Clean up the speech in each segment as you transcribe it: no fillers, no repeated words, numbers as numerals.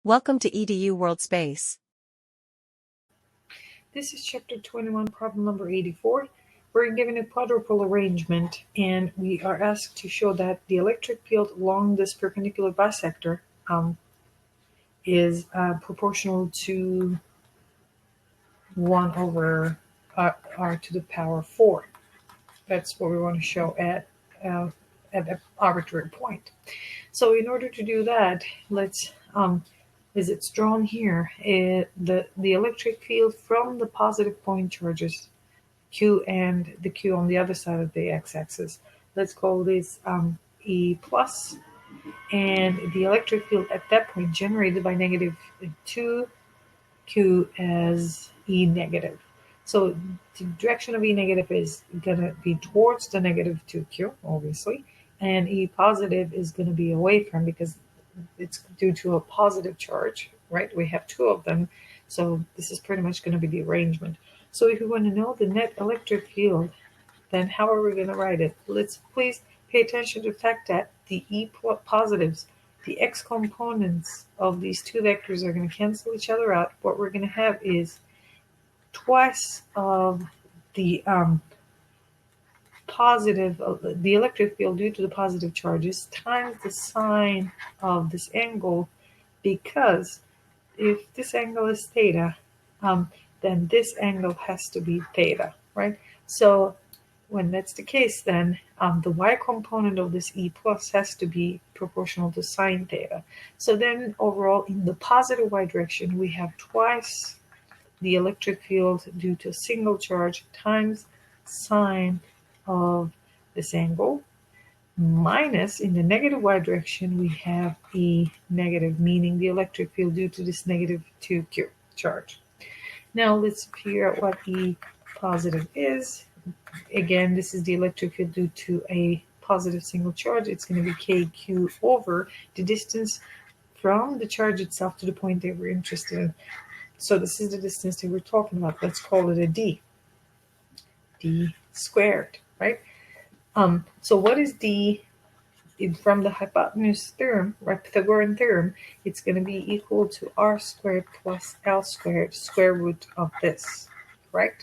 Welcome to EDU World Space. This is chapter 21, problem number 84. We're given a quadrupole arrangement, and we are asked to show that the electric field along this perpendicular bisector is proportional to 1 over r to the power 4. That's what we want to show at an arbitrary point. So in order to do that, let's as it's drawn here, the electric field from the positive point charges Q and the Q on the other side of the x-axis. Let's call this E plus, and the electric field at that point generated by negative 2Q as E negative. So the direction of E negative is going to be towards the negative 2Q, obviously, and E positive is going to be away from, because it's due to a positive charge, right? We have two of them, so this is pretty much going to be the arrangement. So if we want to know the net electric field, then how are we going to write it? Let's please pay attention to the fact that the E positives, the x components of these two vectors are going to cancel each other out. What we're going to have is twice of the the electric field due to the positive charges times the sine of this angle, because if this angle is theta, then this angle has to be theta, right? So when that's the case, then the y component of this E plus has to be proportional to sine theta. So then overall, in the positive y direction, we have twice the electric field due to a single charge times sine of this angle, minus in the negative y direction we have E negative, meaning the electric field due to this negative 2Q charge. Now let's figure out what E positive is. Again, this is the electric field due to a positive single charge. It's going to be KQ over the distance from the charge itself to the point that we're interested in. So this is the distance that we're talking about. Let's call it a D. D squared, right? So what is D? From the hypotenuse theorem, right, Pythagorean theorem, it's going to be equal to r squared plus L squared, square root of this, right?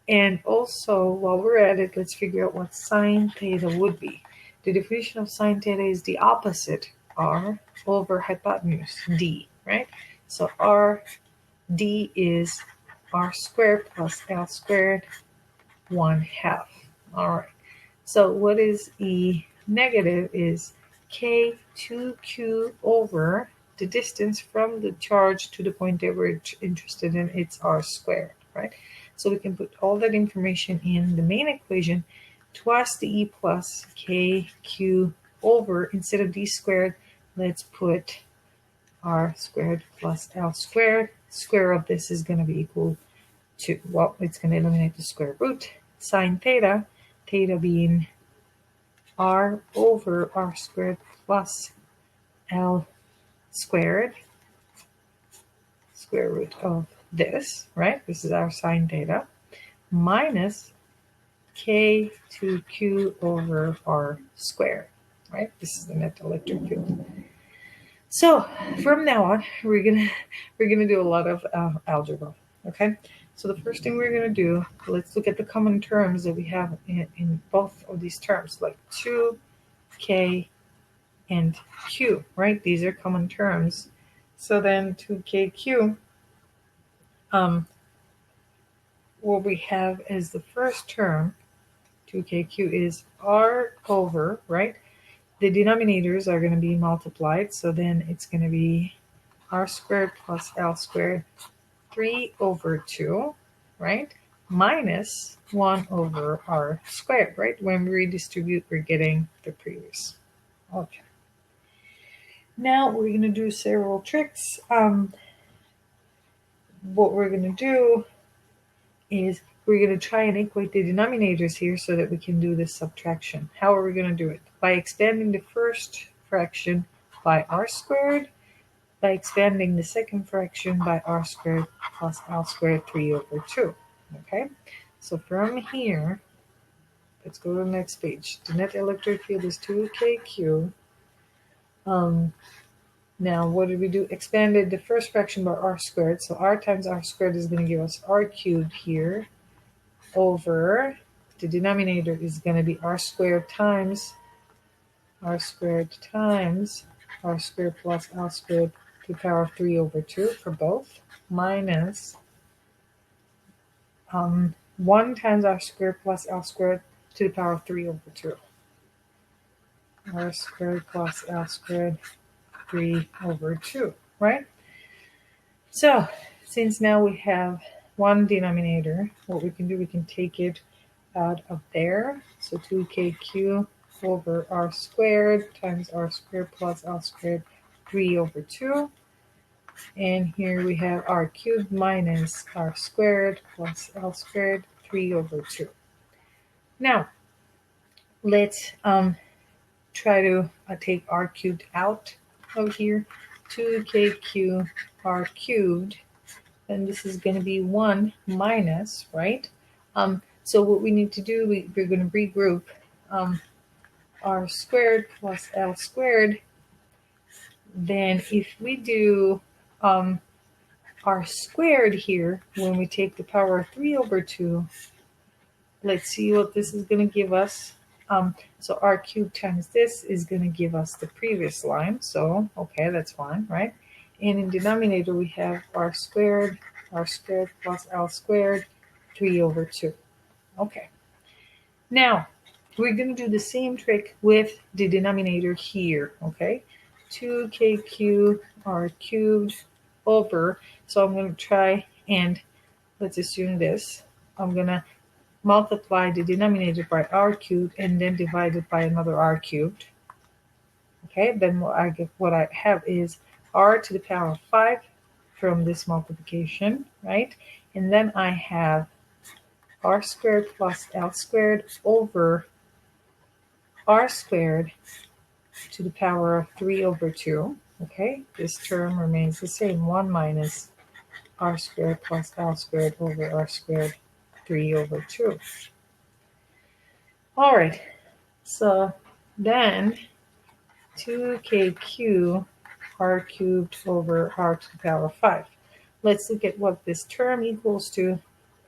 And also, while we're at it, let's figure out what sine theta would be. The definition of sine theta is the opposite, r over hypotenuse, d, right? So r d is r squared plus L squared 1/2. All right. So what is E negative is K2Q over the distance from the charge to the point that we're interested in. It's r squared, right? So we can put all that information in the main equation, twice the E plus KQ over, instead of D squared, let's put r squared plus L squared. Square of this is going to be equal to, well, it's going to eliminate the square root. Sine theta, theta being r over r squared plus L squared, square root of this, right? This is our sine theta, minus K2Q over r squared, right? This is the net electric field. So from now on, we're gonna do a lot of algebra, okay? So the first thing we're gonna do, let's look at the common terms that we have in both of these terms, like 2K and Q, right? These are common terms. So then 2KQ, what we have as the first term, 2KQ, is r over, right? The denominators are going to be multiplied, so then it's going to be r squared plus L squared 3 over 2, right? Minus 1 over r squared, right? When we redistribute, we're getting the previous. Okay. Now we're going to do several tricks. What we're going to do is we're going to try and equate the denominators here so that we can do this subtraction. How are we going to do it? By expanding the first fraction by r squared, by expanding the second fraction by r squared plus L squared 3 over 2. Okay, so from here, let's go to the next page. The net electric field is 2KQ Now, what did we do? Expanded the first fraction by r squared. So r times r squared is going to give us r cubed here over the denominator is going to be r squared times r squared plus l squared to the power of 3 over 2 for both, minus 1 times r squared plus l squared to the power of 3 over 2. R squared plus l squared 3 over 2, right? So since now we have one denominator, what we can do, we can take it out of there. So 2kq over r squared times r squared plus l squared 3 over 2. And here we have r cubed minus r squared plus l squared 3 over 2. Now, let's try to take r cubed out of here. 2kq r cubed, and this is going to be 1 minus, right? So what we need to do, we're going to regroup r squared plus l squared. Then if we do r squared here, when we take the power of 3 over 2, let's see what this is going to give us. So r cubed times this is going to give us the previous line. So, okay, that's fine, right? And in denominator, we have r squared plus l squared, 3 over 2. Okay. Now, we're going to do the same trick with the denominator here, okay? 2kq r cubed over, so I'm going to try and let's assume this. I'm going to multiply the denominator by r cubed and then divide it by another r cubed. Okay, then what I have is r to the power of 5 from this multiplication, right? And then I have r squared plus l squared over r squared to the power of 3 over 2. Okay, this term remains the same, 1 minus r squared plus l squared over r squared 3 over 2. All right, so then 2kq r cubed over r to the power of 5. Let's look at what this term equals to.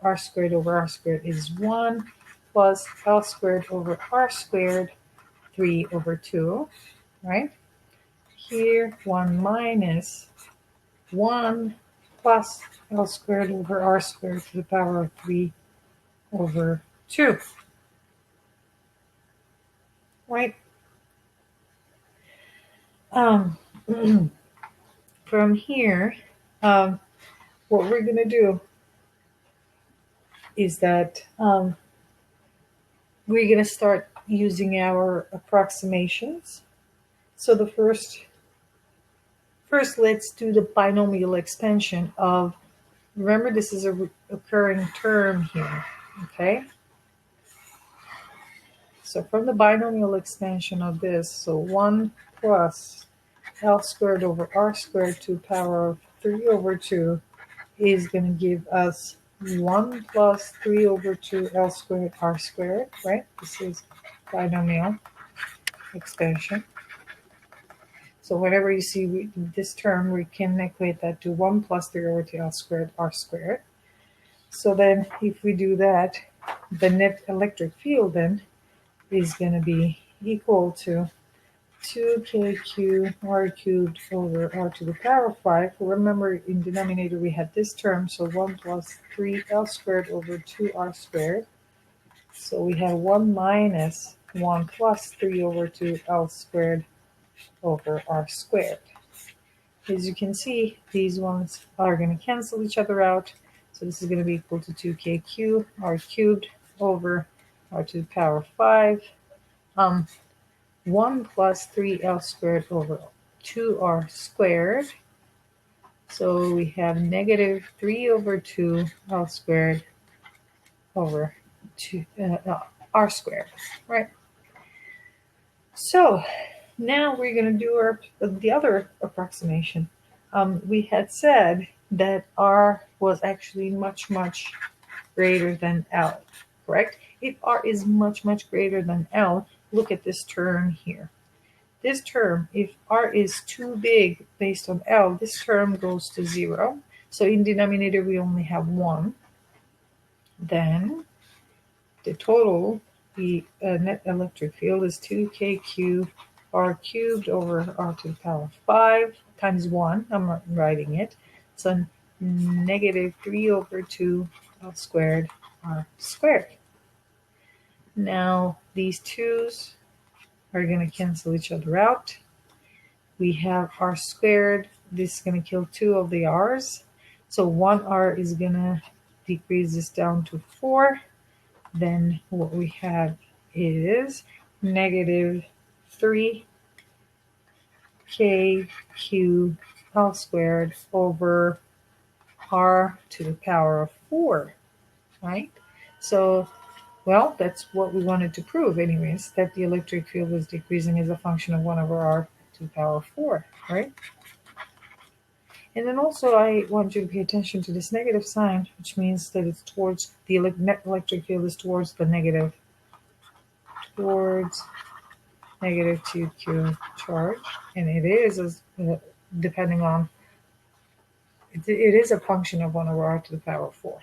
R squared over r squared is 1 plus l squared over r squared 3 over 2, right? Here 1 minus 1 plus l squared over r squared to the power of 3 over 2, right? From here, what we're going to do is that we're going to start using our approximations. So the first let's do the binomial expansion of, remember this is a recurring term here, okay? So from the binomial expansion of this, so 1 plus l squared over r squared to the power of 3 over 2 is going to give us 1 plus 3 over 2 l squared r squared, right? This is binomial expansion. So whenever you see this term, we can equate that to 1 plus 3 over 2 l squared r squared. So then if we do that, the net electric field then is going to be equal to 2kq r cubed over r to the power of 5. Remember, in denominator we had this term, so 1 plus 3l squared over 2r squared. So we have 1 minus 1 plus 3 over 2l squared over r squared. As you can see, these ones are going to cancel each other out. So this is going to be equal to 2kq r cubed over r to the power of 5. 1 plus 3l squared over 2r squared. So we have negative 3 over 2l squared over r squared, right? So now we're going to do the other approximation. We had said that r was actually much, much greater than l, correct? If r is much, much greater than l, look at this term here. this term, if r is too big based on L, this term goes to 0. So in denominator, we only have 1. Then the total, the net electric field is 2kq r cubed over r to the power of 5 times 1. I'm not writing it. So negative 3 over 2 L squared r squared. Now these 2's are going to cancel each other out. We have r squared. This is going to kill 2 of the r's. So 1 r is going to decrease this down to 4. Then what we have is negative 3kq L squared over r to the power of 4, right? So, well, that's what we wanted to prove anyways, that the electric field was decreasing as a function of 1 over r to the power of 4, right? And then also I want you to pay attention to this negative sign, which means that it's towards the net electric field is towards the negative 2q charge, and it is depending on it is a function of 1 over r to the power of 4.